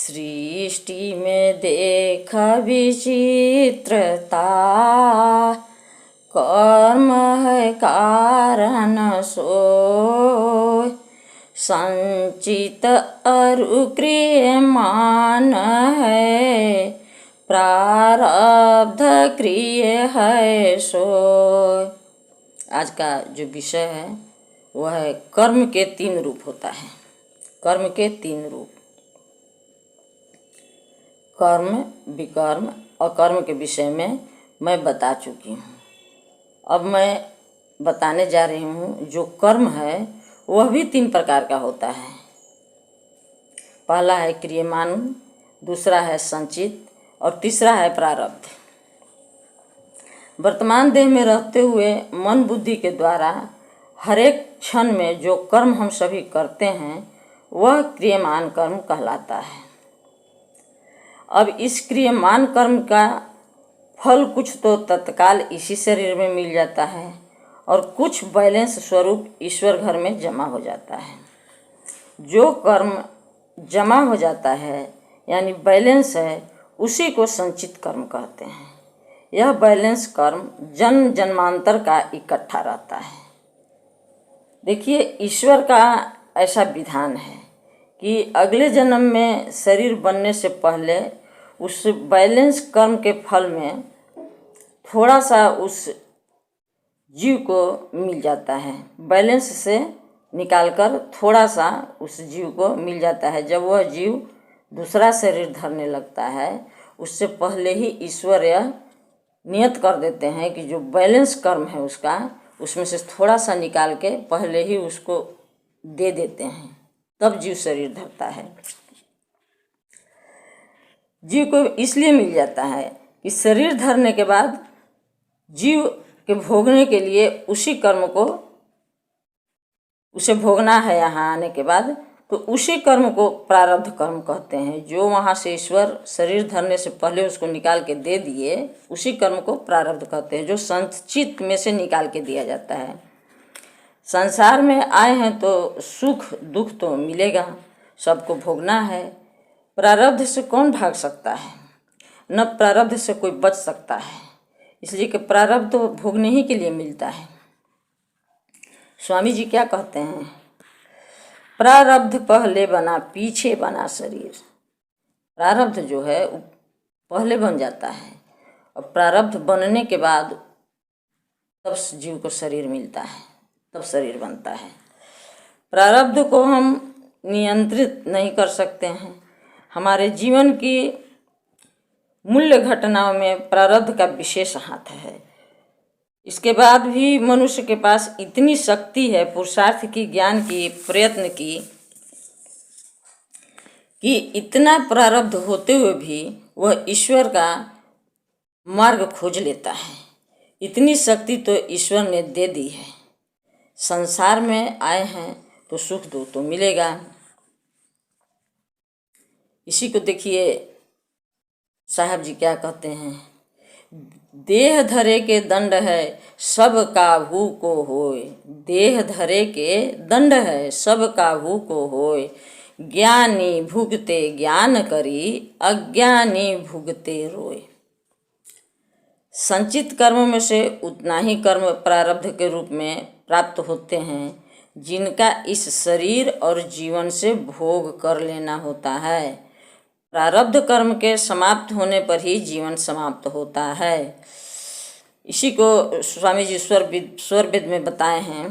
सृष्टि में देख विचित्रता, कर्म है कारण सोय। संचित अरु क्रियमान है, प्रारब्ध क्रिय है सोय। आज का जो विषय है वह है कर्म के 3 रूप होता है। कर्म के 3 रूप, कर्म, विकर्म, अकर्म के विषय में मैं बता चुकी हूँ। अब मैं बताने जा रही हूँ जो कर्म है वह भी 3 प्रकार का होता है। पहला है क्रियमान, दूसरा है संचित और तीसरा है प्रारब्ध। वर्तमान देह में रहते हुए मन बुद्धि के द्वारा हर एक क्षण में जो कर्म हम सभी करते हैं वह क्रियमान कर्म कहलाता है। अब इस क्रियमान कर्म का फल कुछ तो तत्काल इसी शरीर में मिल जाता है और कुछ बैलेंस स्वरूप ईश्वर घर में जमा हो जाता है। जो कर्म जमा हो जाता है यानी बैलेंस है, उसी को संचित कर्म कहते हैं। यह बैलेंस कर्म जन्म जन्मांतर का इकट्ठा रहता है। देखिए, ईश्वर का ऐसा विधान है कि अगले जन्म में शरीर बनने से पहले उस बैलेंस कर्म के फल में थोड़ा सा उस जीव को मिल जाता है। बैलेंस से निकालकर थोड़ा सा उस जीव को मिल जाता है। जब वह जीव दूसरा शरीर धरने लगता है, उससे पहले ही ईश्वर यह नियत कर देते हैं कि जो बैलेंस कर्म है उसका, उसमें से थोड़ा सा निकाल के पहले ही उसको दे देते हैं, तब जीव शरीर धरता है। जीव को इसलिए मिल जाता है कि शरीर धरने के बाद जीव के भोगने के लिए उसी कर्म को उसे भोगना है। यहाँ आने के बाद तो उसी कर्म को प्रारब्ध कर्म कहते हैं। जो वहाँ से ईश्वर शरीर धरने से पहले उसको निकाल के दे दिए, उसी कर्म को प्रारब्ध कहते हैं, जो संचित में से निकाल के दिया जाता है। संसार में आए हैं तो सुख दुख तो मिलेगा, सबको भोगना है। प्रारब्ध से कौन भाग सकता है? न प्रारब्ध से कोई बच सकता है, इसलिए कि प्रारब्ध तो भोगने ही के लिए मिलता है। स्वामी जी क्या कहते हैं? प्रारब्ध पहले बना पीछे बना शरीर। प्रारब्ध जो है वो पहले बन जाता है और प्रारब्ध बनने के बाद तब जीव को शरीर मिलता है, तब शरीर बनता है। प्रारब्ध को हम नियंत्रित नहीं कर सकते हैं। हमारे जीवन की मूल्य घटनाओं में प्रारब्ध का विशेष हाथ है। इसके बाद भी मनुष्य के पास इतनी शक्ति है पुरुषार्थ की, ज्ञान की, प्रयत्न की, कि इतना प्रारब्ध होते हुए भी वह ईश्वर का मार्ग खोज लेता है। इतनी शक्ति तो ईश्वर ने दे दी है। संसार में आए हैं तो सुख दुख तो मिलेगा। इसी को देखिए साहब जी क्या कहते हैं? देह धरे के दंड है सब काहू को होय। देह धरे के दंड है सब काहू को होय। ज्ञानी भुगते ज्ञान करी, अज्ञानी भुगते रोय। संचित कर्म में से उतना ही कर्म प्रारब्ध के रूप में प्राप्त होते हैं जिनका इस शरीर और जीवन से भोग कर लेना होता है। प्रारब्ध कर्म के समाप्त होने पर ही जीवन समाप्त होता है। इसी को स्वामी जी स्वरवेद में बताए हैं।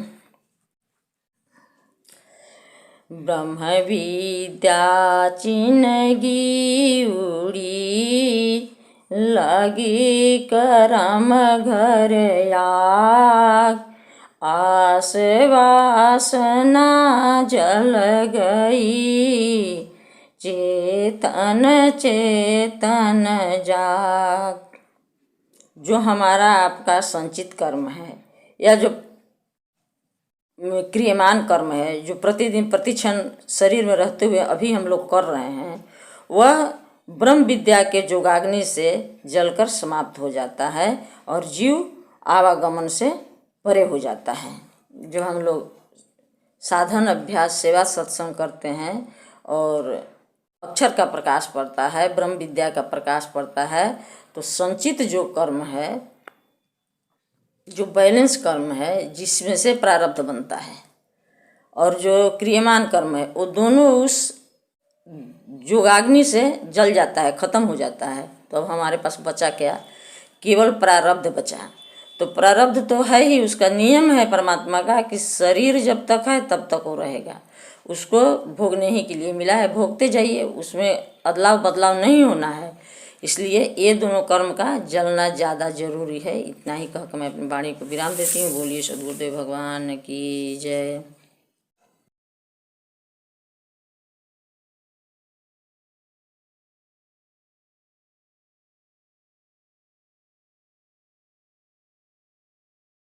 ब्रह्म विद्या चिन्हगी उड़ी, लगी करम घर आग। आस वासना जल गई, चेतन चेतन जाग। जो हमारा आपका संचित कर्म है या जो क्रियमान कर्म है, जो प्रतिदिन प्रतिक्षण शरीर में रहते हुए अभी हम लोग कर रहे हैं, वह ब्रह्म विद्या के जोगाग्नि से जलकर समाप्त हो जाता है और जीव आवागमन से परे हो जाता है। जो हम लोग साधन अभ्यास सेवा सत्संग करते हैं और अक्षर का प्रकाश पड़ता है, ब्रह्म विद्या का प्रकाश पड़ता है, तो संचित जो कर्म है, जो बैलेंस कर्म है, जिसमें से प्रारब्ध बनता है, और जो क्रियमान कर्म है, वो दोनों उस योगाग्नि से जल जाता है, खत्म हो जाता है। तो अब हमारे पास बचा क्या? केवल प्रारब्ध बचा। तो प्रारब्ध तो है ही, उसका नियम है परमात्मा का कि शरीर जब तक है तब तक वो रहेगा, उसको भोगने ही के लिए मिला है, भोगते जाइए, उसमें अदलाव बदलाव नहीं होना है। इसलिए ये दोनों कर्म का जलना ज़्यादा जरूरी है। इतना ही कहकर मैं अपनी वाणी को विराम देती हूँ। बोलिए सद्गुरुदेव भगवान की जय।